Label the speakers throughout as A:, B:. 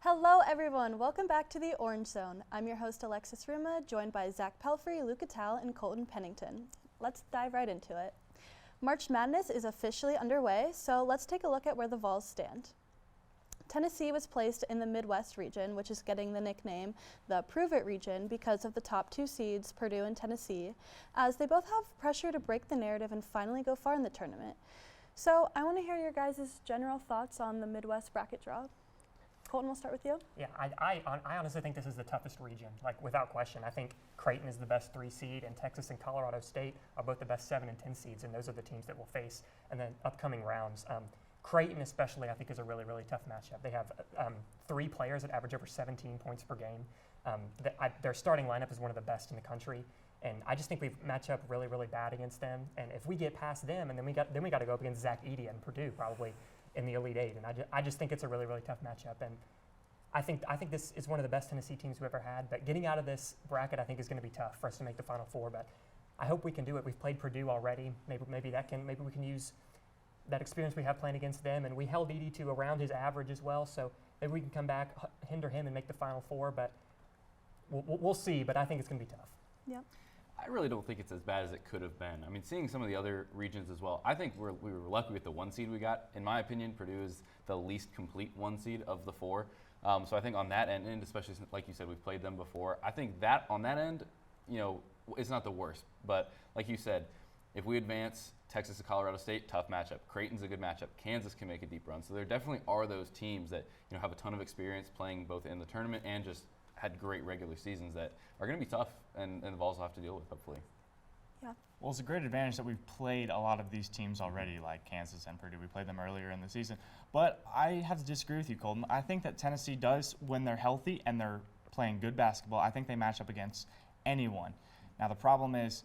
A: Hello everyone, welcome back to the Orange Zone. I'm your host Alexis Ruma, joined by Zach Pelfrey, Luca Tal, and Colton Pennington. Let's dive right into it. March Madness is officially underway, so let's take a look at where the Vols stand. Tennessee was placed in the Midwest region, which is getting the nickname the Prove It region because of the top two seeds, Purdue and Tennessee, as they both have pressure to break the narrative and finally go far in the tournament. So I want to hear your guys' general thoughts on the Midwest bracket draw. Colton, we'll start with you.
B: Yeah, I honestly think this is the toughest region, like without question. I think Creighton is the best 3 seed, and Texas and Colorado State are both the best 7 and 10 seeds, and those are the teams that we'll face in the upcoming rounds. Creighton especially, I think, is a really, really tough matchup. They have 3 players that average over 17 points per game. Their starting lineup is one of the best in the country, and I just think we match up really, really bad against them. And if we get past them, and then we got to go up against Zach Edey and Purdue probably in the Elite Eight, and I just think it's a really, really tough matchup. And I think this is one of the best Tennessee teams we've ever had. But getting out of this bracket, I think, is going to be tough for us to make the Final Four. But I hope we can do it. We've played Purdue already. Maybe we can use that experience we have playing against them. And we held Edey to around his average as well. So maybe we can come back, hinder him, and make the Final Four. But we'll see. But I think it's going to be tough.
A: Yep.
C: I really don't think it's as bad as it could have been. I mean, seeing some of the other regions as well, I think we were lucky with the 1 seed we got. In my opinion, Purdue is the least complete 1 seed of the 4. So I think on that end, and especially since, like you said, we've played them before, I think that on that end, it's not the worst. But like you said, if we advance, Texas and Colorado State, tough matchup. Creighton's a good matchup. Kansas can make a deep run. So there definitely are those teams that have a ton of experience playing both in the tournament and just had great regular seasons that are going to be tough, and the Vols will have to deal with, hopefully.
A: Yeah.
D: Well, it's a great advantage that we've played a lot of these teams already, like Kansas and Purdue. We played them earlier in the season. But I have to disagree with you, Colton. I think that Tennessee does, when they're healthy and they're playing good basketball, I think they match up against anyone. Now, the problem is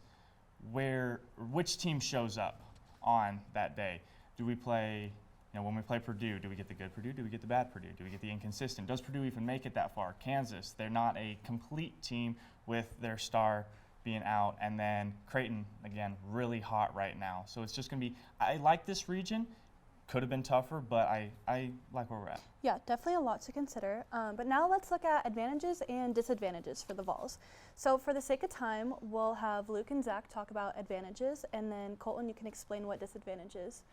D: which team shows up on that day. Do we play, when we play Purdue, do we get the good Purdue? Do we get the bad Purdue? Do we get the inconsistent? Does Purdue even make it that far? Kansas, they're not a complete team with their star being out. And then Creighton, again, really hot right now. So it's just going to be, I like this region. Could have been tougher, but I like where we're at.
A: Yeah, definitely a lot to consider. But now let's look at advantages and disadvantages for the Vols. So for the sake of time, we'll have Luke and Zach talk about advantages, and then Colton, you can explain what disadvantages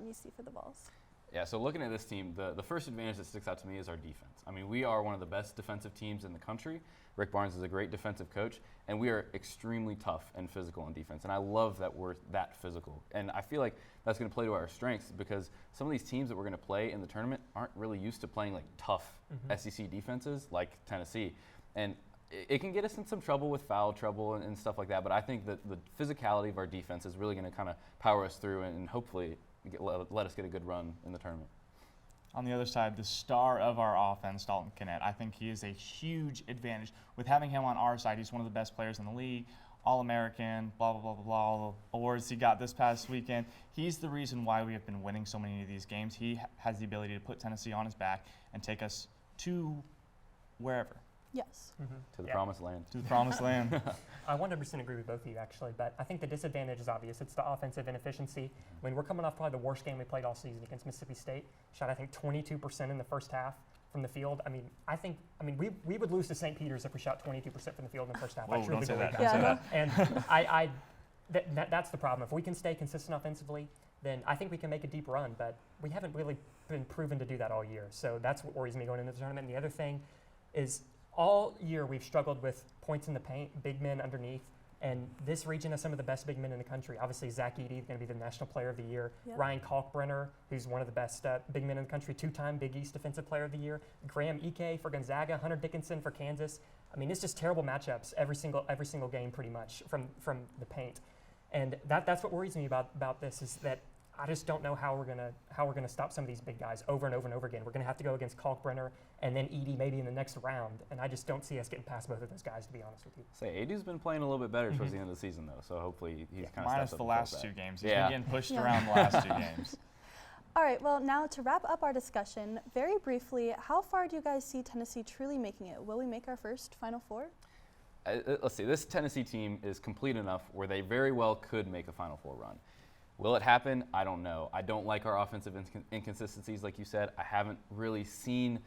A: you see for the Vols.
C: Yeah, so looking at this team, the first advantage that sticks out to me is our defense. I mean, we are one of the best defensive teams in the country. Rick Barnes is a great defensive coach, and we are extremely tough and physical on defense. And I love that we're that physical. And I feel like that's going to play to our strengths because some of these teams that we're going to play in the tournament aren't really used to playing like tough SEC defenses like Tennessee. And it can get us in some trouble with foul trouble and stuff like that. But I think that the physicality of our defense is really going to kind of power us through and hopefully let us get a good run in the tournament.
D: On the other side, the star of our offense, Dalton Kennett, I think he is a huge advantage. With having him on our side, he's one of the best players in the league, All-American, blah, blah, blah, blah, blah, all the awards he got this past weekend. He's the reason why we have been winning so many of these games. He has the ability to put Tennessee on his back and take us to wherever.
A: Yes.
C: To the promised land.
D: To the promised land.
B: I 100% agree with both of you, actually, but I think the disadvantage is obvious. It's the offensive inefficiency. I mean, we're coming off probably the worst game we played all season against Mississippi State. Shot, I think, 22% in the first half from the field. I mean, we would lose to St. Peter's if we shot 22% from the field in the first half.
D: Whoa,
B: I truly
D: don't say
B: believe
D: that.
B: that.
D: Don't say that.
B: And that's the problem. If we can stay consistent offensively, then I think we can make a deep run, but we haven't really been proven to do that all year. So that's what worries me going into the tournament. And the other thing is, all year we've struggled with points in the paint, big men underneath, and this region has some of the best big men in the country. Obviously, Zach Edey is going to be the National Player of the Year.
A: Yep.
B: Ryan Kalkbrenner, who's one of the best big men in the country, 2-time Big East Defensive Player of the Year. Graham Ike for Gonzaga, Hunter Dickinson for Kansas. I mean, it's just terrible matchups every single game pretty much from the paint. And that's what worries me about this is that I just don't know how we're gonna stop some of these big guys over and over and over again. We're gonna have to go against Kalkbrenner and then Edey maybe in the next round, and I just don't see us getting past both of those guys, to be honest with you.
C: Say, Edey's been playing a little bit better towards the end of the season, though, so hopefully he's kind of
D: Minus
C: stepped
D: the
C: up
D: last
C: and
D: 2 games.
C: He's
D: He's been getting pushed around the last 2 games.
A: All right, well, now to wrap up our discussion, very briefly, how far do you guys see Tennessee truly making it? Will we make our first Final Four?
C: Let's see, this Tennessee team is complete enough where they very well could make a Final Four run. Will it happen? I don't know. I don't like our offensive inconsistencies, like you said. I haven't really seen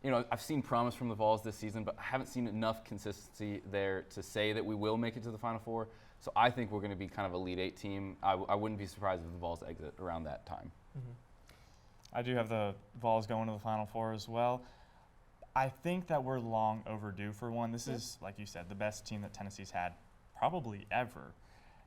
C: I've seen promise from the Vols this season, but I haven't seen enough consistency there to say that we will make it to the Final Four. So I think we're going to be kind of Elite Eight team. I wouldn't be surprised if the Vols exit around that time.
D: I do have the Vols going to the Final Four as well. I think that we're long overdue for one. This is, like you said, the best team that Tennessee's had probably ever.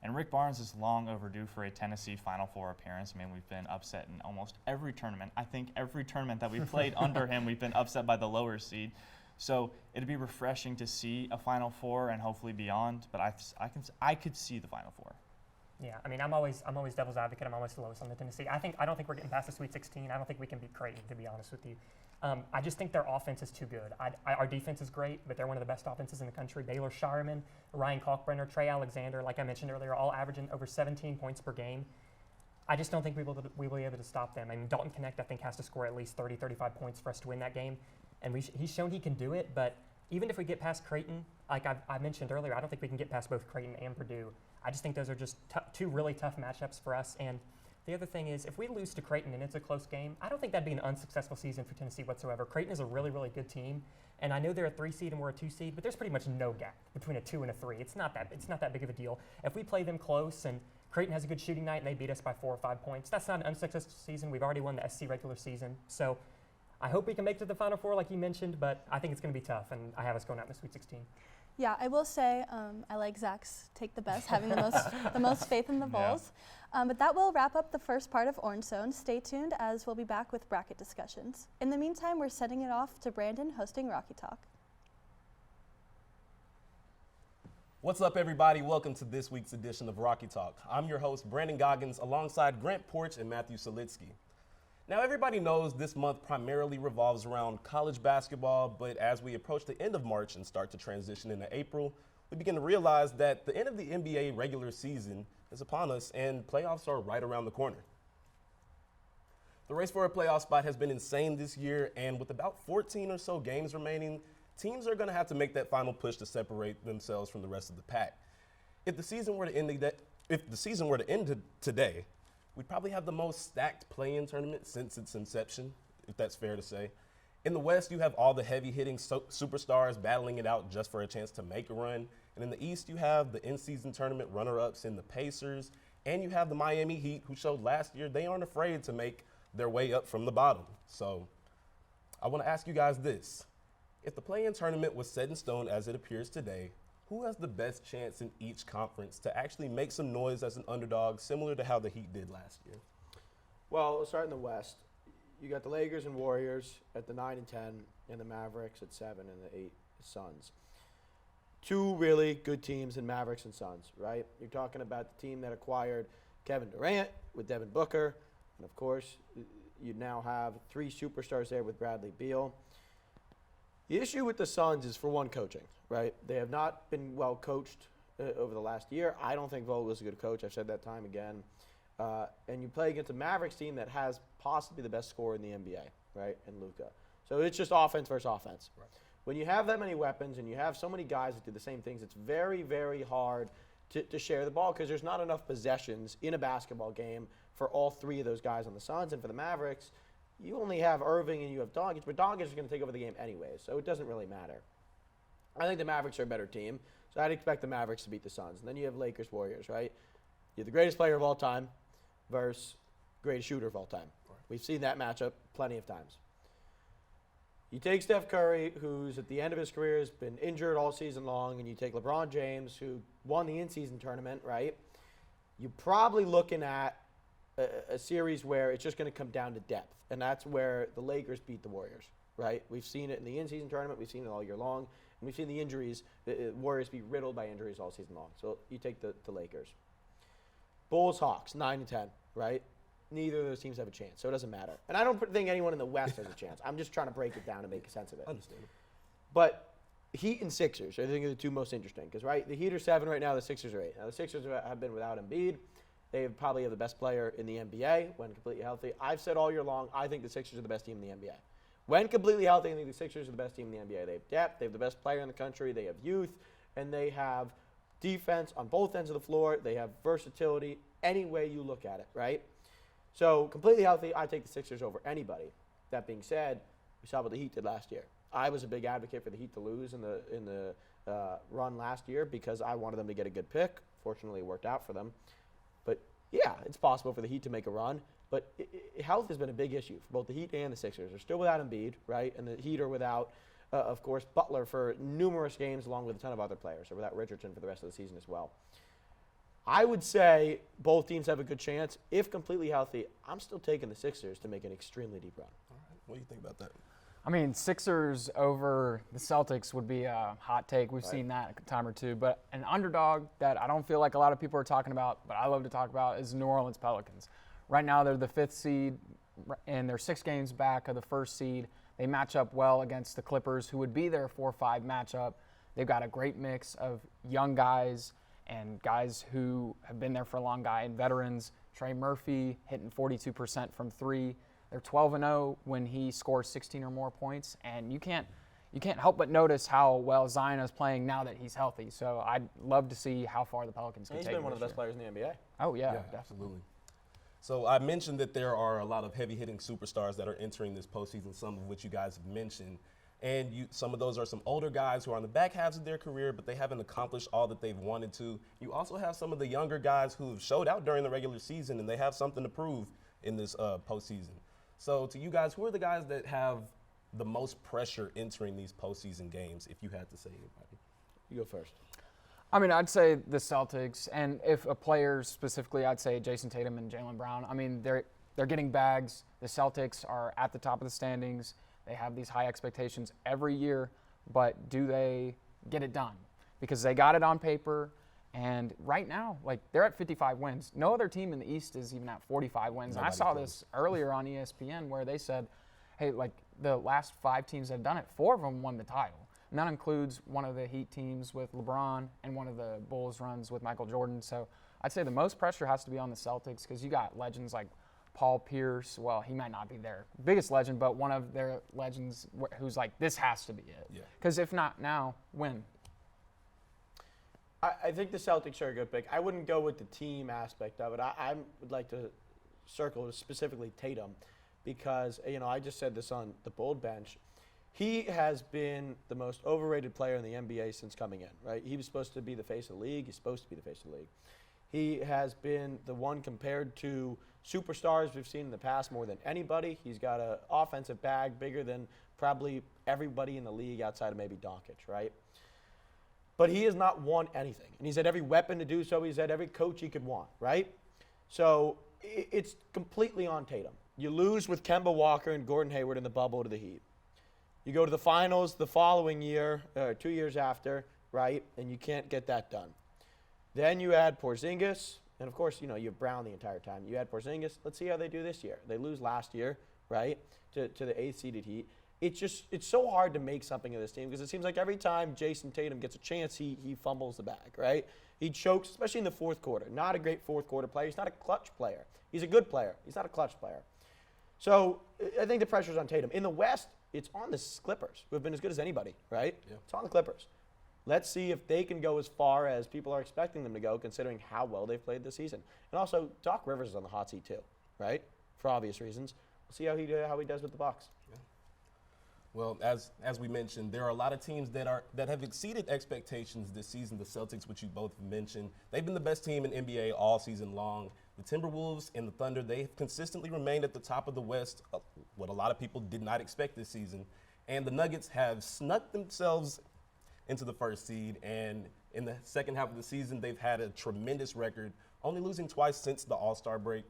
D: And Rick Barnes is long overdue for a Tennessee Final Four appearance. I mean, we've been upset in almost every tournament. I think every tournament that we've played under him, we've been upset by the lower seed. So it'd be refreshing to see a Final Four and hopefully beyond. But I could see the Final Four.
B: Yeah, I mean, I'm always devil's advocate. I'm always the lowest on the Tennessee. I don't think we're getting past the Sweet 16. I don't think we can beat Creighton, to be honest with you. I just think their offense is too good. Our defense is great, but they're one of the best offenses in the country. Baylor Shireman, Ryan Kalkbrenner, Trey Alexander, like I mentioned earlier, all averaging over 17 points per game. I just don't think we will be able to stop them. I mean, Dalton Connect, I think, has to score at least 30, 35 points for us to win that game. And he's shown he can do it, but even if we get past Creighton, like I mentioned earlier, I don't think we can get past both Creighton and Purdue. I just think those are just two really tough matchups for us. And the other thing is, if we lose to Creighton and it's a close game, I don't think that'd be an unsuccessful season for Tennessee whatsoever. Creighton is a really, really good team, and I know they're a 3 seed and we're a 2 seed, but there's pretty much no gap between a 2 and a 3. It's not that big of a deal. If we play them close and Creighton has a good shooting night and they beat us by 4 or 5 points, that's not an unsuccessful season. We've already won the SC regular season, so I hope we can make it to the Final Four, like you mentioned, but I think it's going to be tough, and I have us going out in the Sweet 16.
A: Yeah, I will say I like Zach's take the best, having the most faith in the Vols. But that will wrap up the first part of Orange Zone. Stay tuned as we'll be back with bracket discussions. In the meantime, we're sending it off to Brandon hosting Rocky Talk.
E: What's up, everybody? Welcome to this week's edition of Rocky Talk. I'm your host, Brandon Goggins, alongside Grant Porch and Matthew Solitsky. Now, everybody knows this month primarily revolves around college basketball, but as we approach the end of March and start to transition into April, we begin to realize that the end of the NBA regular season is upon us and playoffs are right around the corner. The race for a playoff spot has been insane this year, and with about 14 or so games remaining, teams are going to have to make that final push to separate themselves from the rest of the pack. If the season were to end today, we'd probably have the most stacked play-in tournament since its inception, if that's fair to say. In the West, you have all the heavy-hitting superstars battling it out just for a chance to make a run. And in the East, you have the in-season tournament runner-ups in the Pacers, and you have the Miami Heat, who showed last year they aren't afraid to make their way up from the bottom. So I want to ask you guys this. If the play-in tournament was set in stone as it appears today, who has the best chance in each conference to actually make some noise as an underdog, similar to how the Heat did last year?
F: Well, we'll start in the West. You got the Lakers and Warriors at the 9 and 10, and the Mavericks at 7 and the 8 Suns. Two really good teams in Mavericks and Suns, right? You're talking about the team that acquired Kevin Durant with Devin Booker, and of course, you now have 3 superstars there with Bradley Beal. The issue with the Suns is, for one, coaching, right? They have not been well coached over the last year. I don't think Vogel's a good coach. I've said that time again. And you play against a Mavericks team that has possibly the best scorer in the NBA, right, in Luka. So it's just offense versus offense. Right. When you have that many weapons and you have so many guys that do the same things, it's very, very hard to share the ball because there's not enough possessions in a basketball game for all 3 of those guys on the Suns. And for the Mavericks, you only have Irving and you have Doncic, but Doncic is going to take over the game anyways, so it doesn't really matter. I think the Mavericks are a better team, so I'd expect the Mavericks to beat the Suns. And then you have Lakers, Warriors, right? You have the greatest player of all time versus greatest shooter of all time. Right. We've seen that matchup plenty of times. You take Steph Curry, who's at the end of his career has been injured all season long, and you take LeBron James, who won the in-season tournament, right? You're probably looking at a series where it's just going to come down to depth, and that's where the Lakers beat the Warriors, right? We've seen it in the in-season tournament. We've seen it all year long, and we've seen the injuries, the Warriors be riddled by injuries all season long. So you take the Lakers. Bulls, Hawks, 9 and 10, right? Neither of those teams have a chance, so it doesn't matter. And I don't think anyone in the West has a chance. I'm just trying to break it down and make sense of it.
E: Understandable.
F: But Heat and Sixers, I think, are the 2 most interesting because, right, the Heat are 7 right now, the Sixers are 8. Now, the Sixers have been without Embiid. They probably have the best player in the NBA when completely healthy. I've said all year long, I think the Sixers are the best team in the NBA. When completely healthy, I think the Sixers are the best team in the NBA. They have depth, they have the best player in the country, they have youth, and they have defense on both ends of the floor. They have versatility any way you look at it, right? So completely healthy, I take the Sixers over anybody. That being said, We saw what the Heat did last year. I was a big advocate for the Heat to lose in the run last year because I wanted them to get a good pick. Fortunately, it worked out for them. But yeah, it's possible for the Heat to make a run. But health has been a big issue for both the Heat and the Sixers. They're still without Embiid, right? And the Heat are without, of course, Butler for numerous games, along with a ton of other players. They're without Richardson for the rest of the season as well. I would say both teams have a good chance. If completely healthy, I'm still taking the Sixers to make an extremely deep run.
E: All right. What do you think about that?
G: I mean, Sixers over the Celtics would be a hot take. We've seen that a time or two. But an underdog that I don't feel like a lot of people are talking about, but I love to talk about, is New Orleans Pelicans. Right now, they're the 5th seed, and they're 6 games back of the 1st seed. They match up well against the Clippers, who would be their 4-5 matchup. They've got a great mix of young guys and guys who have been there for a long time, and veterans. Trey Murphy hitting 42% from 3. They're 12-0 when he scores 16 or more points, and you can't help but notice how well Zion is playing now that he's healthy. So I'd love to see how far the Pelicans can
F: And
G: take
F: he's
G: it
F: been one of the
G: this
F: best players in the NBA.
G: year. Oh yeah,
E: Yeah,
G: definitely.
E: absolutely. So I mentioned that there are a lot of heavy-hitting superstars that are entering this postseason, some of which you guys have mentioned. And some of those are some older guys who are on the back halves of their career, but they haven't accomplished all that they've wanted to. You also have some of the younger guys who have showed out during the regular season, and they have something to prove in this postseason. So to you guys, who are the guys that have the most pressure entering these postseason games, if you had to say anybody?
F: You go first.
G: I mean, I'd say the Celtics, and if a player specifically, I'd say Jason Tatum and Jaylen Brown. I mean, they're getting bags. The Celtics are at the top of the standings. They have these high expectations every year, but do they get it done? Because they got it on paper, and right now, like, they're at 55 wins. No other team in the East is even at 45 wins. And I
E: Nobody
G: saw
E: close.
G: this earlier on ESPN where they said, hey, like, the last 5 teams that have done it, 4 of them won the title. And that includes one of the Heat teams with LeBron and one of the Bulls runs with Michael Jordan. So I'd say the most pressure has to be on the Celtics because you got legends like Paul Pierce. Well, he might not be their biggest legend, but one of their legends who's like, this has to be it.
E: Yeah.
G: Because if not now, when?
F: I think the Celtics are a good pick. I wouldn't go with the team aspect of it. I would like to circle specifically Tatum because, I just said this on the Bold Bench. He has been the most overrated player in the NBA since coming in, right? He was supposed to be the face of the league. He's supposed to be the face of the league. He has been the one compared to superstars we've seen in the past more than anybody. He's got an offensive bag bigger than probably everybody in the league outside of maybe Doncic, right? But he has not won anything. And he's had every weapon to do so. He's had every coach he could want, right? So it's completely on Tatum. You lose with Kemba Walker and Gordon Hayward in the bubble to the Heat. You go to the finals the following year, 2 years after, right? And you can't get that done. Then you add Porzingis. And, of course, you have Brown the entire time. You add Porzingis. Let's see how they do this year. They lose last year, right, to the 8th-seeded Heat. It's so hard to make something of this team because it seems like every time Jason Tatum gets a chance, he fumbles the bag, right? He chokes, especially in the fourth quarter. Not a great fourth quarter player. He's not a clutch player. He's a good player. He's not a clutch player. So I think the pressure's on Tatum. In the West, it's on the Clippers, who have been as good as anybody, right?
E: Yeah.
F: It's on the Clippers. Let's see if they can go as far as people are expecting them to go, considering how well they've played this season. And also, Doc Rivers is on the hot seat too, right? For obvious reasons. We'll see how he does with the Bucks.
E: Well, as we mentioned, there are a lot of teams that have exceeded expectations this season. The Celtics, which you both mentioned, they've been the best team in NBA all season long. The Timberwolves and the Thunder, they've consistently remained at the top of the West, what a lot of people did not expect this season. And the Nuggets have snuck themselves into the first seed, and in the second half of the season, they've had a tremendous record, only losing twice since the All-Star break.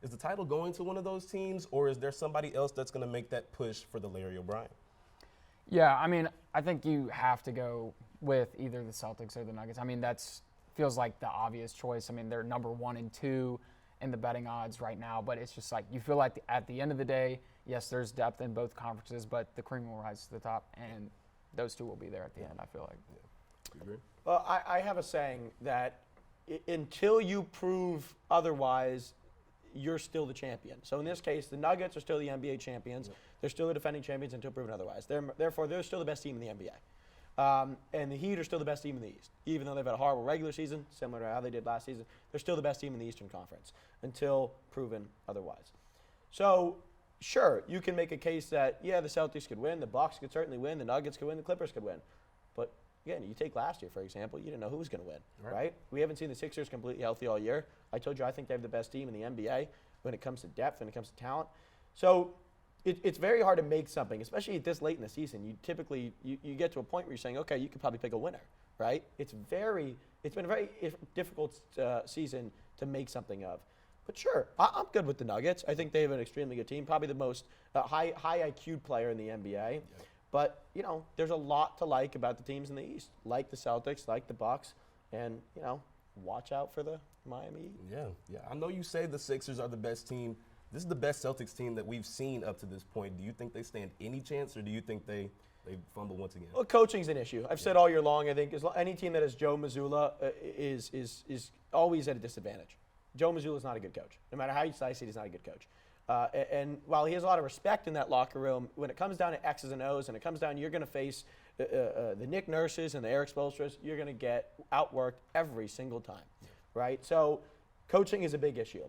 E: Is the title going to one of those teams, or is there somebody else that's going to make that push for the Larry O'Brien?
G: Yeah, I mean, I think you have to go with either the Celtics or the Nuggets. I mean, that's feels like the obvious choice. I mean, they're number 1 and 2 in the betting odds right now, but it's just like you feel like at the end of the day, yes, there's depth in both conferences, but the cream will rise to the top, and those two will be there at the end, I feel like.
E: You agree?
F: Well, I have a saying that until you prove otherwise, you're still the champion. So in this case, the Nuggets are still the NBA champions. Yep. They're still the defending champions until proven otherwise. Therefore, they're still the best team in the NBA. And the Heat are still the best team in the East. Even though they've had a horrible regular season, similar to how they did last season, they're still the best team in the Eastern Conference until proven otherwise. So sure, you can make a case that, yeah, the Celtics could win, the Bucks could certainly win, the Nuggets could win, the Clippers could win. But again, you take last year, for example, you didn't know who was going to win, right? We haven't seen the Sixers completely healthy all year. I told you I think they have the best team in the NBA when it comes to depth, when it comes to talent. So it's very hard to make something, especially at this late in the season. You typically, you get to a point where you're saying, okay, you could probably pick a winner, right? It's been a very difficult season to make something of. But sure, I'm good with the Nuggets. I think they have an extremely good team, probably the most high IQ player in the NBA. Yep. But, you know, there's a lot to like about the teams in the East, like the Celtics, like the Bucks, and, you know, watch out for the Miami Heat.
E: Yeah. I know you say the Sixers are the best team. This is the best Celtics team that we've seen up to this point. Do you think they stand any chance, or do you think they fumble once again?
F: Well, coaching's an issue. I've said all year long, I think any team that has Joe Mazzulla is always at a disadvantage. Joe Mazzulla is not a good coach. No matter how you slice it, he's not a good coach. And while he has a lot of respect in that locker room, when it comes down to X's and O's and it comes down, you're going to face the Nick Nurses and the Eric Spoelstras, you're going to get outworked every single time, right? So coaching is a big issue.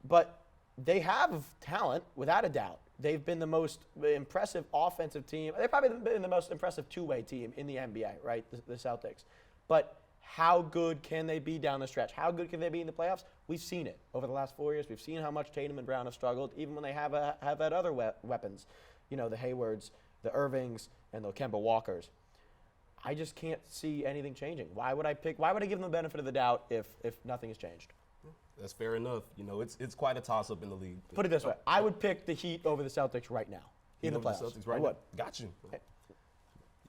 F: But they have talent, without a doubt. They've been the most impressive offensive team. They've probably been the most impressive two-way team in the NBA, right, the Celtics. But how good can they be down the stretch? How good can they be in the playoffs? We've seen it over the last 4 years. We've seen how much Tatum and Brown have struggled, even when they have had other weapons. You know, the Haywards, the Irvings, and the Kemba Walkers. I just can't see anything changing. Why would I give them the benefit of the doubt if nothing has changed?
E: That's fair enough. You know, it's quite a toss-up in the league.
F: Put it this way. I would pick the Heat over the Celtics right now in the playoffs.
E: Celtics right
F: I would.
E: now. Got you.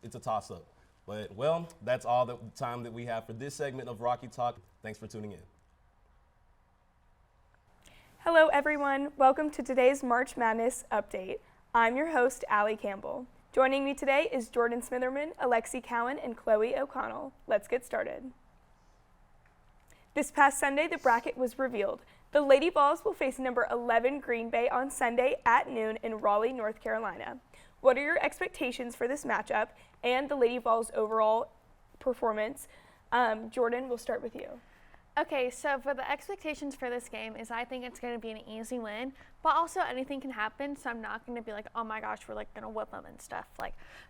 E: It's a toss-up. But, well, that's all the time that we have for this segment of Rocky Talk. Thanks for tuning in.
H: Hello, everyone. Welcome to today's March Madness update. I'm your host, Allie Campbell. Joining me today is Jordan Smitherman, Alexi Cowan, and Chloe O'Connell. Let's get started. This past Sunday, the bracket was revealed. The Lady Vols will face number 11 Green Bay on Sunday at noon in Raleigh, North Carolina. What are your expectations for this matchup and the Lady Vols' overall performance? Jordan, we'll start with you.
I: Okay, so for the expectations for this game is I think it's going to be an easy win, but also anything can happen, so I'm not going to be like, oh my gosh, we're like going to whip them and stuff.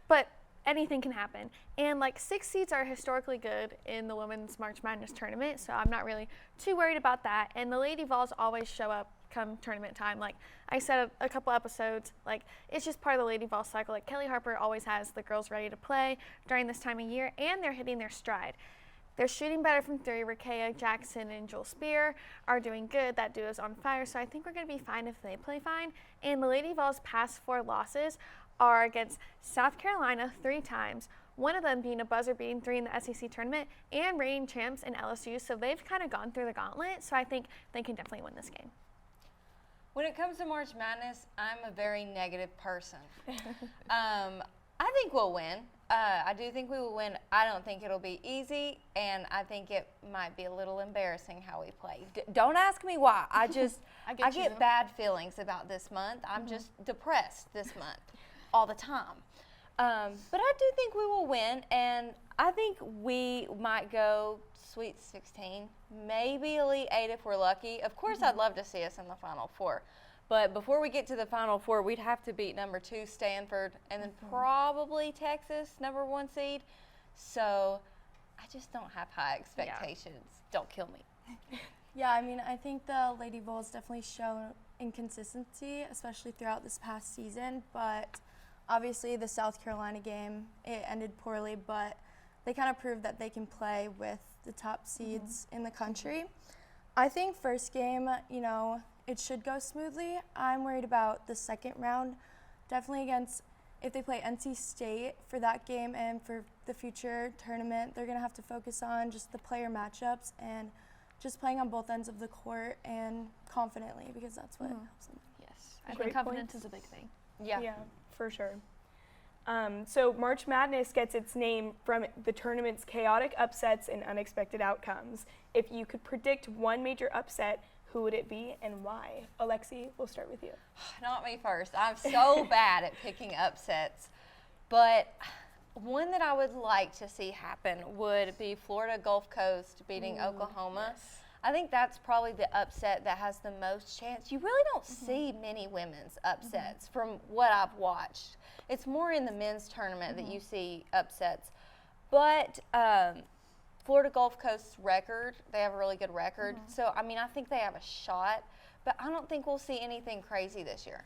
I: But anything can happen. And 6 seeds are historically good in the Women's March Madness tournament, so I'm not really too worried about that. And the Lady Vols always show up come tournament time. Like I said a couple episodes, it's just part of the Lady Vols cycle. Kelly Harper always has the girls ready to play during this time of year, and they're hitting their stride. They're shooting better from three. Rakea Jackson and Joel Spear are doing good. That duo's on fire, so I think we're going to be fine if they play fine. And the Lady Vols' past 4 losses are against South Carolina 3 times, one of them being a buzzer-beating 3 in the SEC tournament, and reigning champs in LSU. So they've kind of gone through the gauntlet, so I think they can definitely win this game.
J: When it comes to March Madness, I'm a very negative person. I think we'll win. I do think we will win. I don't think it'll be easy, and I think it might be a little embarrassing how we play. Don't ask me why. I get bad feelings about this month. I'm just depressed this month all the time. But I do think we will win, and I think we might go Sweet 16, maybe Elite 8 if we're lucky. Of course, I'd love to see us in the Final Four. But before we get to the Final Four, we'd have to beat number 2 Stanford and then probably Texas, number 1 seed. So I just don't have high expectations. Don't kill me.
K: Yeah, I mean, I think the Lady Vols definitely shown inconsistency, especially throughout this past season. But obviously the South Carolina game, it ended poorly, but they kind of proved that they can play with the top seeds in the country. I think first game, it should go smoothly. I'm worried about the second round, definitely against, if they play NC State for that game and for the future tournament, they're going to have to focus on just the player matchups and just playing on both ends of the court and confidently, because that's what helps them.
I: Yes, I think confidence is a big thing.
H: Yeah, for sure. So March Madness gets its name from the tournament's chaotic upsets and unexpected outcomes. If you could predict one major upset, who would it be and why? Alexi, we'll start with you.
J: Not me first. I'm so bad at picking upsets. But one that I would like to see happen would be Florida Gulf Coast beating Oklahoma.
H: Yes.
J: I think that's probably the upset that has the most chance. You really don't see many women's upsets from what I've watched. It's more in the men's tournament that you see upsets. But Florida Gulf Coast's record, they have a really good record. So, I mean, I think they have a shot. But I don't think we'll see anything crazy this year.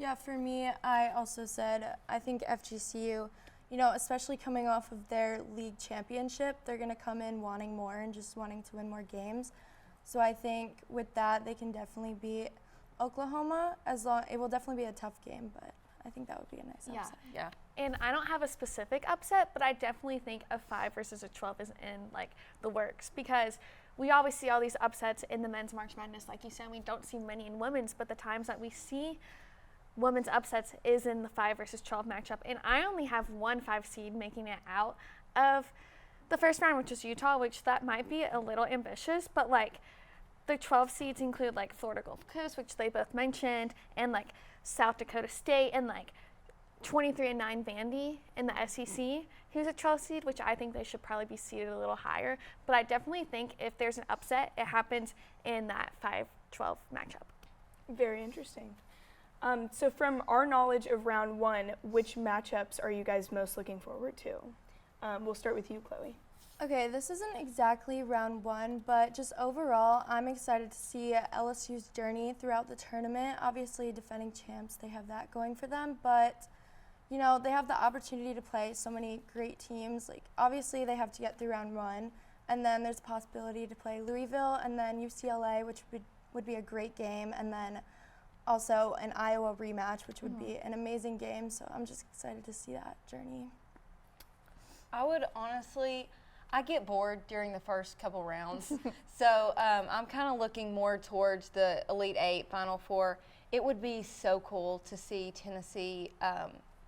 K: Yeah, for me, I also said I think FGCU, you know, especially coming off of their league championship, they're going to come in wanting more and just wanting to win more games. So I think with that, they can definitely beat Oklahoma. It will definitely be a tough game, but I think that would be a nice upset.
J: Yeah.
I: And I don't have a specific upset, but I definitely think a 5 versus a 12 is in like the works, because we always see all these upsets in the men's March Madness. Like you said, we don't see many in women's, but the times that we see women's upsets is in the 5 versus 12 matchup. And I only have one 5 seed making it out of the first round, which is Utah, which that might be a little ambitious, but like the 12 seeds include like Florida Gulf Coast, which they both mentioned, and like South Dakota State, and like 23-9 Vandy in the SEC, who's a 12 seed, which I think they should probably be seeded a little higher. But I definitely think if there's an upset, it happens in that 5-12 matchup.
H: Very interesting. So from our knowledge of round 1, which matchups are you guys most looking forward to? We'll start with you, Chloe.
K: Okay, this isn't exactly round 1, but just overall, I'm excited to see LSU's journey throughout the tournament. Obviously, defending champs, they have that going for them, but you know, they have the opportunity to play so many great teams. Like, obviously, they have to get through round 1, and then there's a possibility to play Louisville and then UCLA, which would be a great game, and then also an Iowa rematch, which would be an amazing game. So I'm just excited to see that journey.
J: I would honestly, I get bored during the first couple rounds. So I'm kind of looking more towards the Elite 8, Final 4. It would be so cool to see Tennessee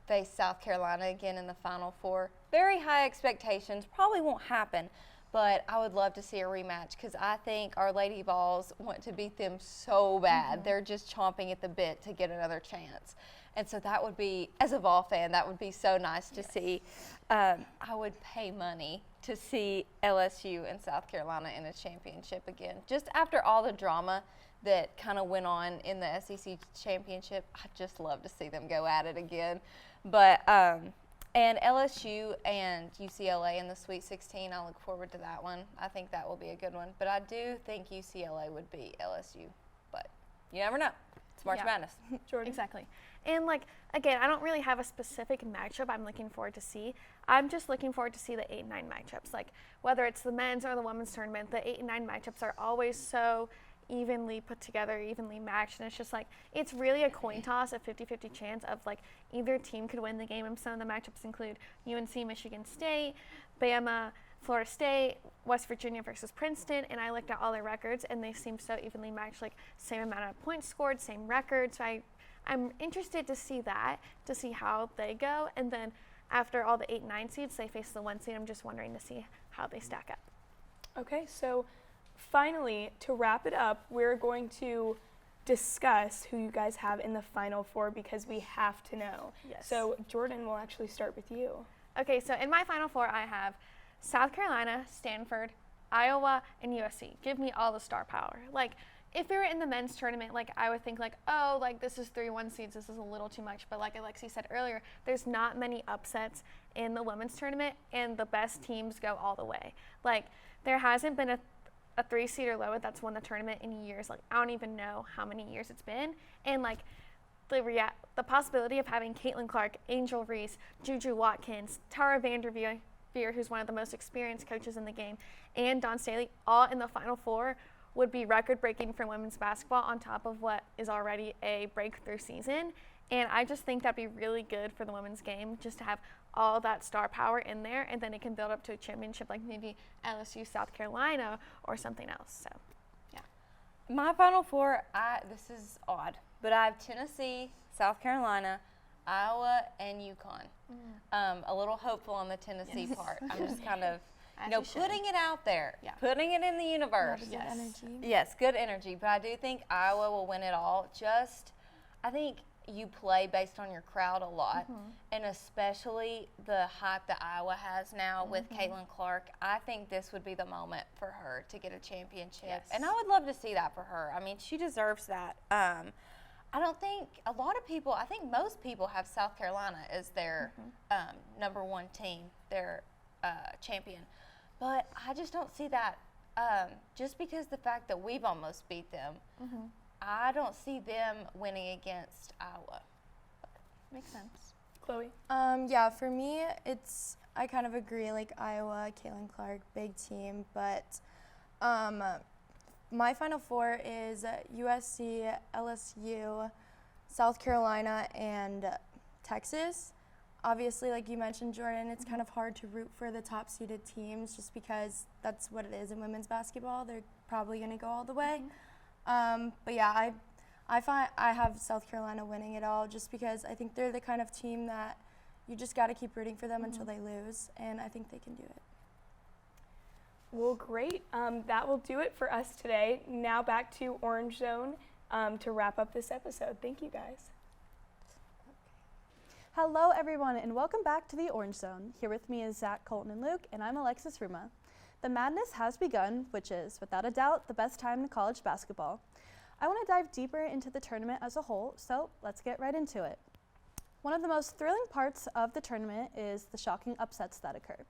J: face South Carolina again in the Final 4. Very high expectations, probably won't happen, but I would love to see a rematch because I think our Lady Vols want to beat them so bad. They're just chomping at the bit to get another chance. And so that would be, as a Vol fan, that would be so nice to see. I would pay money to see LSU and South Carolina in a championship again. Just after all the drama that kind of went on in the SEC championship, I'd just love to see them go at it again. But and LSU and UCLA in the Sweet 16, I look forward to that one. I think that will be a good one. But I do think UCLA would beat LSU. But you never know. It's March Madness.
H: Jordan?
I: Exactly. And like, again, I don't really have a specific matchup I'm looking forward to see. I'm just looking forward to see the 8 and 9 matchups. Like, whether it's the men's or the women's tournament, the 8 and 9 matchups are always so evenly put together, evenly matched, and it's just like, it's really a coin toss, a 50-50 chance of like either team could win the game. And some of the matchups include UNC, Michigan State, Bama, Florida State, West Virginia versus Princeton, and I looked at all their records and they seem so evenly matched, like same amount of points scored, same record. So I'm interested to see that, to see how they go. And then after all the 8 and 9 seeds, they face the 1 seed. I'm just wondering to see how they stack up.
H: Okay, so finally, to wrap it up, we're going to discuss who you guys have in the Final 4 because we have to know.
I: Yes.
H: So Jordan, we'll actually start with you.
I: Okay, so in my Final 4, I have South Carolina, Stanford, Iowa, and USC. Give me all the star power. Like, if we were in the men's tournament, like, I would think, like, oh, like, this is 3-1 seeds, this is a little too much. But like Alexi said earlier, there's not many upsets in the women's tournament, and the best teams go all the way. Like, there hasn't been a 3-seed or lower that's won the tournament in years. Like, I don't even know how many years it's been. And, like, the possibility of having Caitlin Clark, Angel Reese, Juju Watkins, Tara Vanderveer, who's one of the most experienced coaches in the game, and Dawn Staley, all in the Final 4 would be record-breaking for women's basketball on top of what is already a breakthrough season. And I just think that'd be really good for the women's game, just to have all that star power in there, and then it can build up to a championship like maybe LSU, South Carolina, or something else. So, yeah.
J: My Final 4, this is odd, but I have Tennessee, South Carolina, Iowa, and UConn. A little hopeful on the Tennessee part. I'm just kind of, putting it out there, putting it in the universe.
K: Good energy.
J: Yes, good energy. But I do think Iowa will win it all. I think you play based on your crowd a lot, and especially the hype that Iowa has now with Caitlin Clark. I think this would be the moment for her to get a championship, and I would love to see that for her. I mean, she deserves that. I don't think a lot of people, I think most people have South Carolina as their number one team, their champion. But I just don't see that just because the fact that we've almost beat them. I don't see them winning against Iowa. Makes sense.
H: Chloe?
K: Yeah, for me, I kind of agree, like Iowa, Caitlin Clark, big team, but my Final Four is USC, LSU, South Carolina, and Texas. Obviously, like you mentioned, Jordan, it's kind of hard to root for the top-seeded teams just because that's what it is in women's basketball. They're probably going to go all the way. But yeah, I have South Carolina winning it all just because I think they're the kind of team that you just got to keep rooting for them until they lose, and I think they can do it.
H: Well, great. That will do it for us today. Now back to Orange Zone to wrap up this episode. Thank you, guys.
A: Hello, everyone, and welcome back to the Orange Zone. Here with me is Zach, Colton, and Luke, and I'm Alexis Ruma. The madness has begun, which is, without a doubt, the best time in college basketball. I want to dive deeper into the tournament as a whole, so let's get right into it. One of the most thrilling parts of the tournament is the shocking upsets that occur.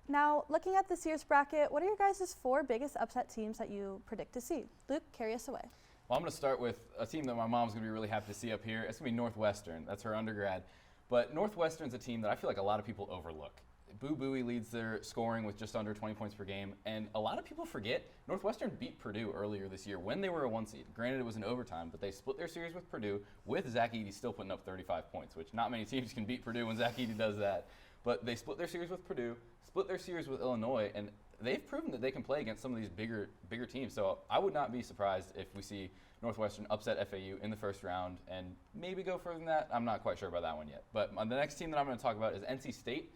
A: Now, looking at this year's bracket, what are your guys' 4 biggest upset teams that you predict to see? Luke, carry us away.
C: Well, I'm going to start with a team that my mom's going to be really happy to see up here. It's going to be Northwestern. That's her undergrad. But Northwestern's a team that I feel like a lot of people overlook. Boo Buie leads their scoring with just under 20 points per game. And a lot of people forget Northwestern beat Purdue earlier this year when they were a 1 seed. Granted, it was in overtime, but they split their series with Purdue with Zach Edey still putting up 35 points, which not many teams can beat Purdue when Zach Edey does that. But they split their series with Purdue, split their series with Illinois, and they've proven that they can play against some of these bigger teams. So I would not be surprised if we see Northwestern upset FAU in the first round and maybe go further than that. I'm not quite sure about that one yet. But the next team that I'm going to talk about is NC State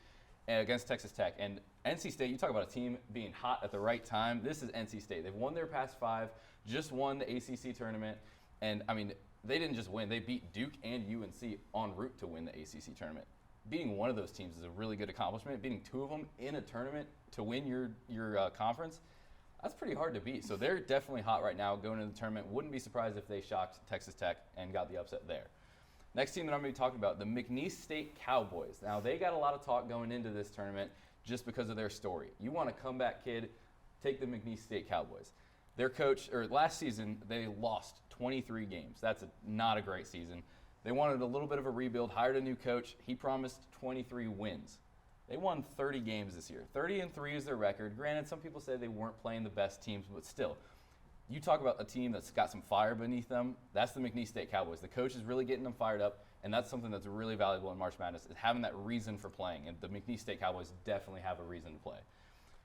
C: against Texas Tech. And NC State, you talk about a team being hot at the right time. This is NC State. They've won their past 5, just won the ACC tournament. And, I mean, they didn't just win. They beat Duke and UNC en route to win the ACC tournament. Beating one of those teams is a really good accomplishment. Beating 2 of them in a tournament to win your conference, that's pretty hard to beat. So they're definitely hot right now going into the tournament. Wouldn't be surprised if they shocked Texas Tech and got the upset there. Next team that I'm going to be talking about, the McNeese State Cowboys. Now, they got a lot of talk going into this tournament just because of their story. You want a comeback kid, take the McNeese State Cowboys. Their coach, or last season, they lost 23 games. That's not a great season. They wanted a little bit of a rebuild, hired a new coach. He promised 23 wins. They won 30 games this year. 30-3 is their record. Granted, some people say they weren't playing the best teams, but still, you talk about a team that's got some fire beneath them. That's the McNeese State Cowboys. The coach is really getting them fired up, and that's something that's really valuable in March Madness, is having that reason for playing. And the McNeese State Cowboys definitely have a reason to play.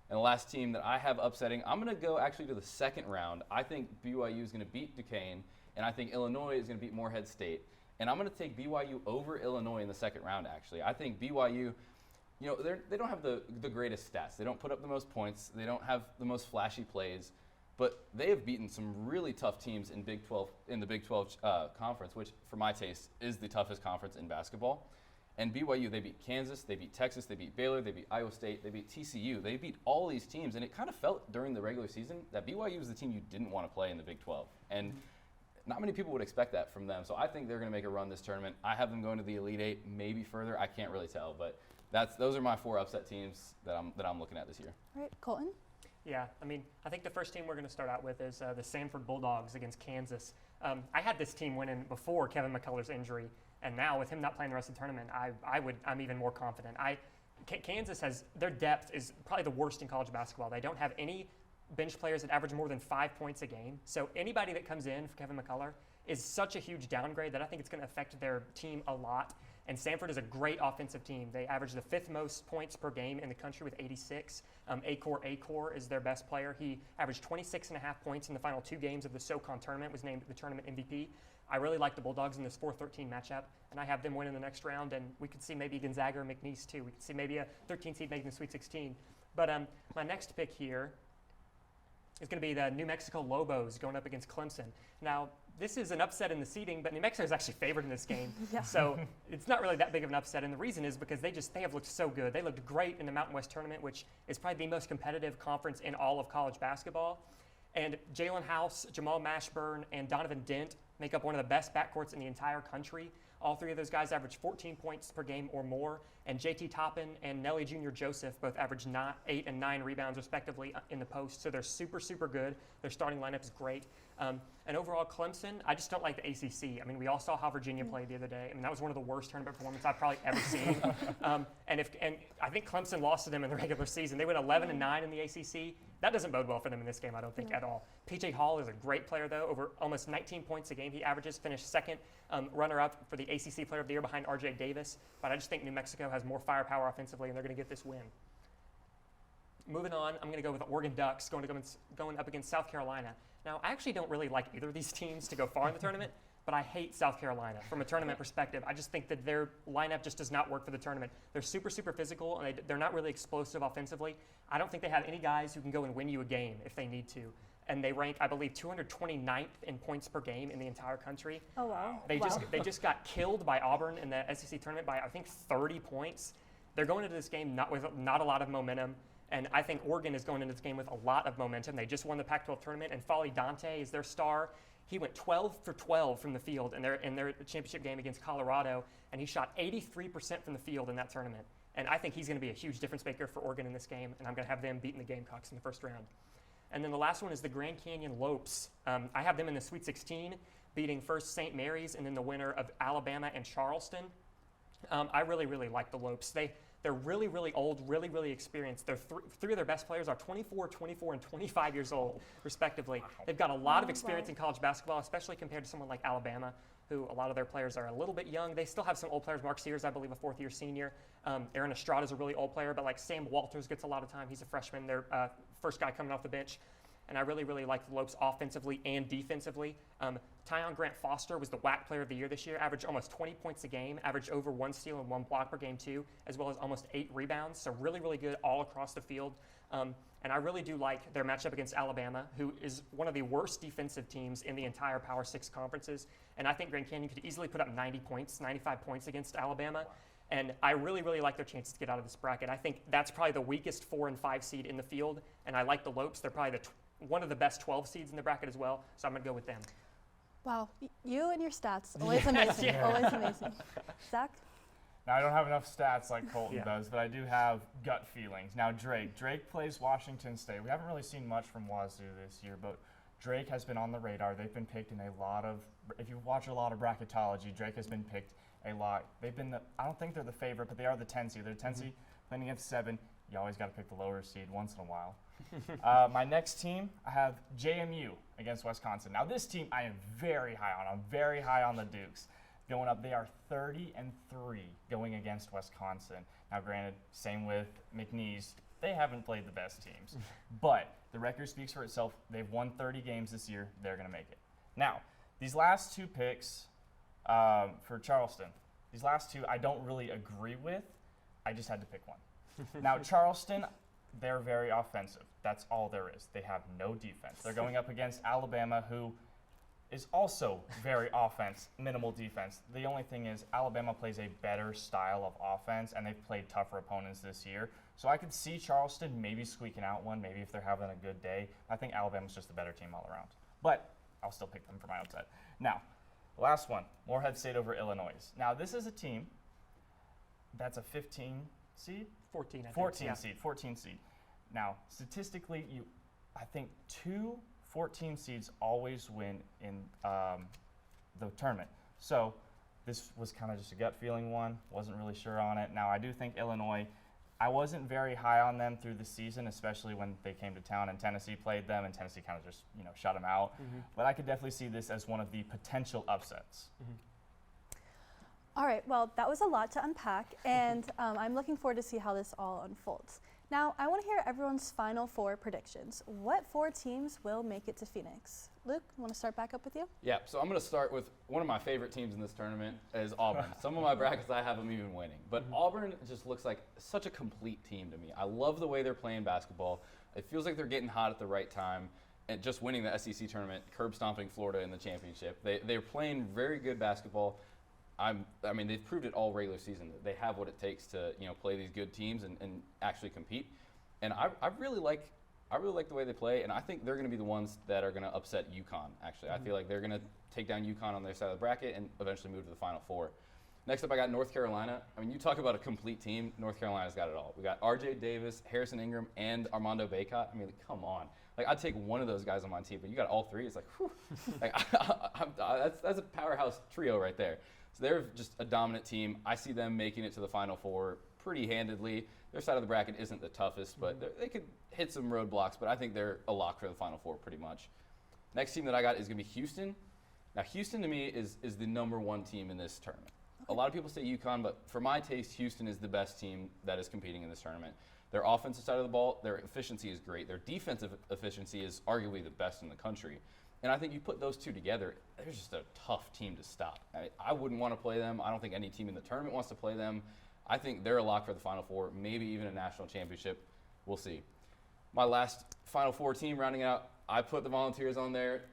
C: And the last team that I have upsetting, I'm going to go actually to the second round. I think BYU is going to beat Duquesne, and I think Illinois is going to beat Morehead State. And I'm going to take BYU over Illinois in the second round, actually. I think BYU, you know, they don't have the greatest stats. They don't put up the most points. They don't have the most flashy plays. But they have beaten some really tough teams in the Big 12 conference, which, for my taste, is the toughest conference in basketball. And BYU, they beat Kansas, they beat Texas, they beat Baylor, they beat Iowa State, they beat TCU. They beat all these teams. And it kind of felt during the regular season that BYU was the team you didn't want to play in the Big 12. And not many people would expect that from them. So I think they're going to make a run this tournament. I have them going to the Elite Eight, maybe further. I can't really tell, but those are my 4 upset teams that I'm looking at this year.
A: All right, Colton?
B: Yeah, I mean, I think the first team we're going to start out with is the Samford Bulldogs against Kansas. I had this team winning before Kevin McCullough's injury, and now with him not playing the rest of the tournament, I'm even more confident. Kansas has, their depth is probably the worst in college basketball. They don't have any bench players that average more than 5 points a game. So anybody that comes in for Kevin McCullough is such a huge downgrade that I think it's going to affect their team a lot. And Samford is a great offensive team. They average the 5th most points per game in the country with 86. Acor is their best player. He averaged 26.5 points in the final 2 games of the SoCon tournament, was named the tournament MVP. I really like the Bulldogs in this 4-13 matchup, and I have them winning the next round, and we could see maybe Gonzaga or McNeese too. We could see maybe a 13 seed making the Sweet 16. But my next pick here is going to be the New Mexico Lobos going up against Clemson. Now, this is an upset in the seeding, but New Mexico is actually favored in this game.
A: Yeah.
B: So it's not really that big of an upset. And the reason is because they have looked so good. They looked great in the Mountain West tournament, which is probably the most competitive conference in all of college basketball. And Jalen House, Jamal Mashburn, and Donovan Dent make up one of the best backcourts in the entire country. All three of those guys average 14 points per game or more. And JT Toppin and Nelly Jr. Joseph both average 8 and 9 rebounds respectively in the post. So they're super, super good. Their starting lineup is great. And overall, Clemson, I just don't like the ACC. I mean, we all saw how Virginia played the other day. I mean, that was one of the worst tournament performances I've probably ever seen. And I think Clemson lost to them in the regular season. They went 11-9 in the ACC. That doesn't bode well for them in this game, I don't think, at all. PJ Hall is a great player, though, over almost 19 points a game he averages, finished second runner-up for the ACC Player of the Year behind RJ Davis. But I just think New Mexico has more firepower offensively, and they're going to get this win. Moving on, I'm going to go with the Oregon Ducks going up against South Carolina. Now, I actually don't really like either of these teams to go far in the tournament, but I hate South Carolina from a tournament perspective. I just think that their lineup just does not work for the tournament. They're super, super physical, and they're not really explosive offensively. I don't think they have any guys who can go and win you a game if they need to. And they rank, I believe, 229th in points per game in the entire country.
A: Oh, wow.
B: They just got killed by Auburn in the SEC tournament by, I think, 30 points. They're going into this game with not a lot of momentum. And I think Oregon is going into this game with a lot of momentum. They just won the Pac-12 tournament, and Folly Dante is their star. He went 12 for 12 from the field in their championship game against Colorado, and he shot 83% from the field in that tournament. And I think he's going to be a huge difference maker for Oregon in this game, and I'm going to have them beating the Gamecocks in the first round. And then the last one is the Grand Canyon Lopes. I have them in the Sweet 16, beating first St. Mary's and then the winner of Alabama and Charleston. I really, really like the Lopes. They're really, really old, really, really experienced. Three of their best players are 24, 24, and 25 years old, respectively. Wow. They've got a lot of experience in college basketball, especially compared to someone like Alabama, who a lot of their players are a little bit young. They still have some old players. Mark Sears, I believe, a fourth-year senior. Aaron Estrada is a really old player, but like Sam Walters gets a lot of time. He's a freshman. They're first guy coming off the bench. And I really, really like the Lopes offensively and defensively. Tyon Grant Foster was the WAC Player of the Year this year, averaged almost 20 points a game, averaged over 1 steal and 1 block per game too, as well as almost 8 rebounds. So really, really good all across the field. And I really do like their matchup against Alabama, who is one of the worst defensive teams in the entire Power 6 conferences. And I think Grand Canyon could easily put up 90 points, 95 points against Alabama. And I really, really like their chances to get out of this bracket. I think that's probably the weakest 4 and 5 seed in the field. And I like the Lopes. They're probably one of the best 12 seeds in the bracket as well. So I'm going to go with them.
A: Wow. You and your stats. Always amazing.
B: Yeah.
A: Always amazing. Zach?
D: Now, I don't have enough stats like Colton does, but I do have gut feelings. Now, Drake plays Washington State. We haven't really seen much from Wazoo this year, but Drake has been on the radar. They've been picked in a lot of, if you watch a lot of bracketology, Drake has been picked a lot. They've been I don't think they're the favorite, but they are the 10 seed. They're 10 seed playing against 7. You always got to pick the lower seed once in a while. My next team, I have JMU against Wisconsin. Now, this team I am very high on. I'm very high on the Dukes. Going up, they are 30-3 going against Wisconsin. Now, granted, same with McNeese. They haven't played the best teams. But the record speaks for itself. They've won 30 games this year. They're going to make it. Now, these last 2 picks for Charleston, these last 2 I don't really agree with. I just had to pick one. Now, Charleston, they're very offensive. That's all there is. They have no defense. They're going up against Alabama, who is also very offense, minimal defense. The only thing is Alabama plays a better style of offense, and they've played tougher opponents this year. So I could see Charleston maybe squeaking out one, maybe if they're having a good day. I think Alabama's just a better team all around. But I'll still pick them for my upset. Now, last one, Morehead State over Illinois. Now, this is a team that's a 15 seed?
B: 14, I think.
D: 14 seed. Now, statistically, I think 2 14 seeds always win in the tournament. So this was kind of just a gut feeling one. Wasn't really sure on it. Now, I do think Illinois, I wasn't very high on them through the season, especially when they came to town and Tennessee played them, and Tennessee kind of just shut them out. But I could definitely see this as one of the potential upsets.
A: All right, well, that was a lot to unpack, and I'm looking forward to see how this all unfolds. Now, I want to hear everyone's Final 4 predictions. What 4 teams will make it to Phoenix? Luke, want to start back up with you?
C: Yeah, so I'm going to start with one of my favorite teams in this tournament is Auburn. Some of my brackets I have them even winning. But Auburn just looks like such a complete team to me. I love the way they're playing basketball. It feels like they're getting hot at the right time. and just winning the SEC tournament, curb stomping Florida in the championship. They're playing very good basketball. I mean, they've proved it all regular season. They have what it takes to play these good teams and actually compete. And I really like the way they play, and I think they're going to be the ones that are going to upset UConn. Actually, I feel like they're going to take down UConn on their side of the bracket and eventually move to the Final Four. Next up, I got North Carolina. I mean, you talk about a complete team. North Carolina's got it all. We got R.J. Davis, Harrison Ingram, and Armando Bacot. I mean, come on. Like, I'd take one of those guys on my team, but you got all three. It's like, whew. Like, that's a powerhouse trio right there. So they're just a dominant team. I see them making it to the Final Four pretty handedly. Their side of the bracket isn't the toughest, but they could hit some roadblocks, but I think they're a lock for the Final Four pretty much. Next team that I got is going to be Houston. Now, Houston to me is the number one team in this tournament. A lot of people say UConn, but for my taste, Houston is the best team that is competing in this tournament. Their offensive side of the ball, their efficiency is great. Their defensive efficiency is arguably the best in the country. And I think you put those two together, they're just a tough team to stop. I wouldn't want to play them. I don't think any team in the tournament wants to play them. I think they're a lock for the Final Four, maybe even a national championship. We'll see. My last Final Four team rounding out, I put the Volunteers on there.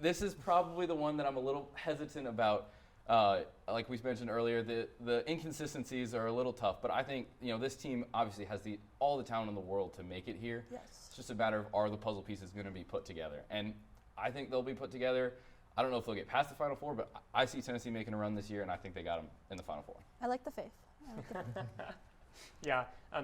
C: This is probably the one that I'm a little hesitant about. Like we mentioned earlier, the inconsistencies are a little tough, but I think this team obviously has all the talent in the world to make it here.
A: Yes.
C: It's just a matter of are the puzzle pieces going to be put together, and I think they'll be put together. I don't know if they'll get past the Final Four, but I see Tennessee making a run this year, and I think they got them in the Final Four.
A: I like the faith.
B: Yeah.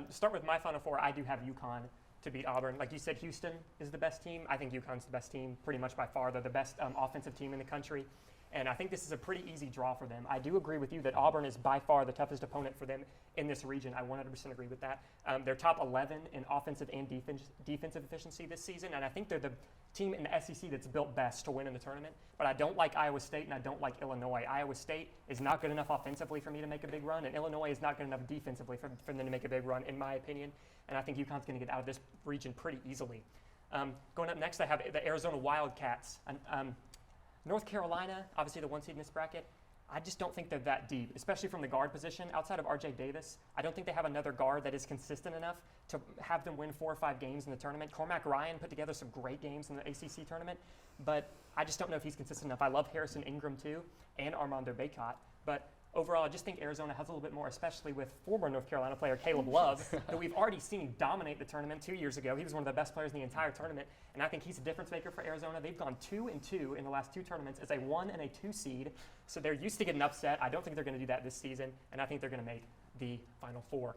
B: Start with my Final Four. I do have UConn to beat Auburn. Like you said, Houston is the best team. I think UConn's the best team pretty much by far. They're the best offensive team in the country. And I think this is a pretty easy draw for them. I do agree with you that Auburn is by far the toughest opponent for them in this region. I 100% agree with that. They're top 11 in offensive and defensive efficiency this season, and I think they're the team in the SEC that's built best to win in the tournament. But I don't like Iowa State, and I don't like Illinois. Iowa State is not good enough offensively for me to make a big run, and Illinois is not good enough defensively for them to make a big run, in my opinion. And I think UConn's going to get out of this region pretty easily. Going up next, I have the Arizona Wildcats. North Carolina, obviously the one seed in this bracket, I just don't think they're that deep, especially from the guard position. Outside of R.J. Davis, I don't think they have another guard that is consistent enough to have them win 4 or 5 games in the tournament. Cormac Ryan put together some great games in the ACC tournament, but I just don't know if he's consistent enough. I love Harrison Ingram too, and Armando Bacot, but overall, I just think Arizona has a little bit more, especially with former North Carolina player Caleb Love, who we've already seen dominate the tournament 2 years ago. He was one of the best players in the entire tournament, and I think he's a difference maker for Arizona. They've gone 2-2 in the last 2 tournaments as a 1 and a 2 seed, so they're used to getting upset. I don't think they're going to do that this season, and I think they're going to make the Final Four.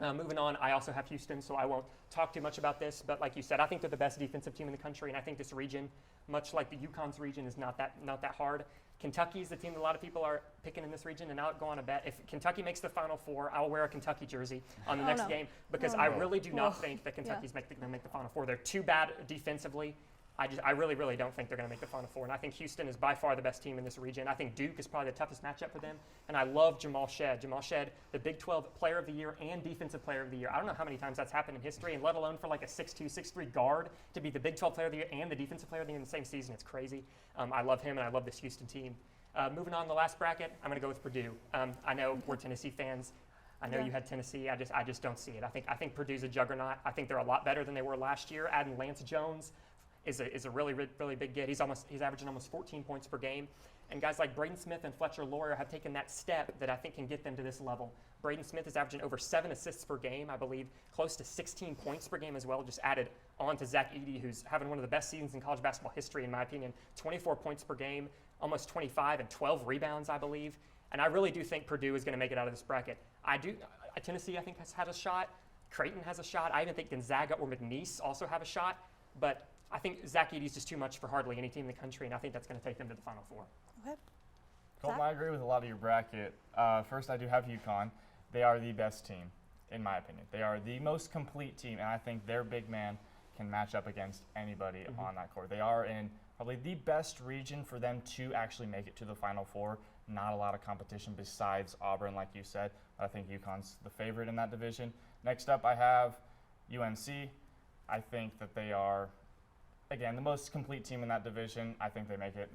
B: Moving on, I also have Houston, so I won't talk too much about this, but like you said, I think they're the best defensive team in the country, and I think this region, much like the UConn's region, is not that hard. Kentucky's the team that a lot of people are picking in this region, and I'll go on a bet. If Kentucky makes the Final Four, I'll wear a Kentucky jersey on the next game because I really do not think that Kentucky's going to make the Final Four. They're too bad defensively. I really, really don't think they're going to make the Final Four, and I think Houston is by far the best team in this region. I think Duke is probably the toughest matchup for them, and I love Jamal Shead. Jamal Shead, the Big 12 Player of the Year and Defensive Player of the Year. I don't know how many times that's happened in history, and let alone for like a 6'2", 6'3" guard to be the Big 12 Player of the Year and the Defensive Player of the Year in the same season. It's crazy. I love him, and I love this Houston team. Moving on to the last bracket, I'm going to go with Purdue. I know we're Tennessee fans. I know you had Tennessee. I just don't see it. I think Purdue's a juggernaut. I think they're a lot better than they were last year. Adding Lance Jones is a really, really big get. He's averaging almost 14 points per game. And guys like Braden Smith and Fletcher Loyer have taken that step that I think can get them to this level. Braden Smith is averaging over 7 assists per game, I believe, close to 16 points per game as well, just added on to Zach Edey, who's having one of the best seasons in college basketball history, in my opinion. 24 points per game, almost 25 and 12 rebounds, I believe. And I really do think Purdue is going to make it out of this bracket. Tennessee, I think, has had a shot. Creighton has a shot. I even think Gonzaga or McNeese also have a shot. But I think Zach Edey is just too much for hardly any team in the country, and I think that's going to take them to the Final Four.
A: Okay.
D: Colton, I agree with a lot of your bracket. First, I do have UConn. They are the best team, in my opinion. They are the most complete team, and I think their big man can match up against anybody on that court. They are in probably the best region for them to actually make it to the Final Four. Not a lot of competition besides Auburn, like you said. I think UConn's the favorite in that division. Next up, I have UNC. I think that they are, again, the most complete team in that division. I think they make it.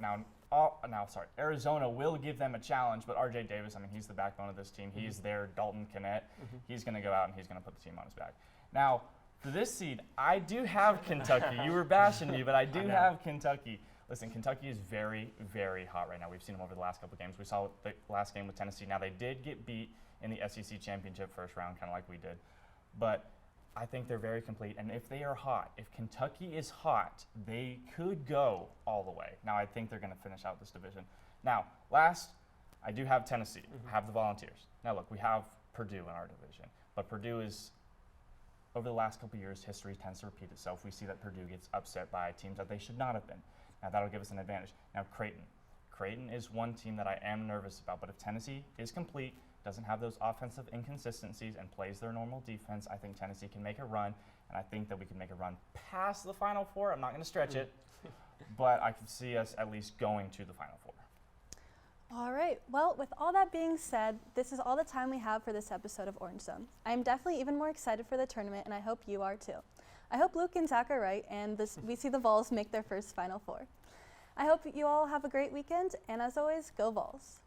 D: Arizona will give them a challenge, but R.J. Davis, he's the backbone of this team. He's their Dalton Kennett. He's going to go out and he's going to put the team on his back. Now, For this seed, I do have Kentucky. You were bashing me, but I do have Kentucky. Listen, Kentucky is very, very hot right now. We've seen them over the last couple of games. We saw the last game with Tennessee. Now, they did get beat in the SEC championship first round, kind of like we did. But I think they're very complete. And if they are hot, if Kentucky is hot, they could go all the way. Now, I think they're going to finish out this division. Now, last, I do have Tennessee. I have the Volunteers. Now, look, we have Purdue in our division. But Purdue is, over the last couple of years, history tends to repeat itself. We see that Purdue gets upset by teams that they should not have been. Now, that'll give us an advantage. Now, Creighton. Creighton is one team that I am nervous about. But if Tennessee is complete, doesn't have those offensive inconsistencies, and plays their normal defense, I think Tennessee can make a run. And I think that we can make a run past the Final Four. I'm not going to stretch it. But I can see us at least going to the Final Four.
A: All right. Well, with all that being said, this is all the time we have for this episode of Orange Zone. I am definitely even more excited for the tournament, and I hope you are too. I hope Luke and Zach are right, and we see the Vols make their first Final Four. I hope you all have a great weekend, and as always, go Vols.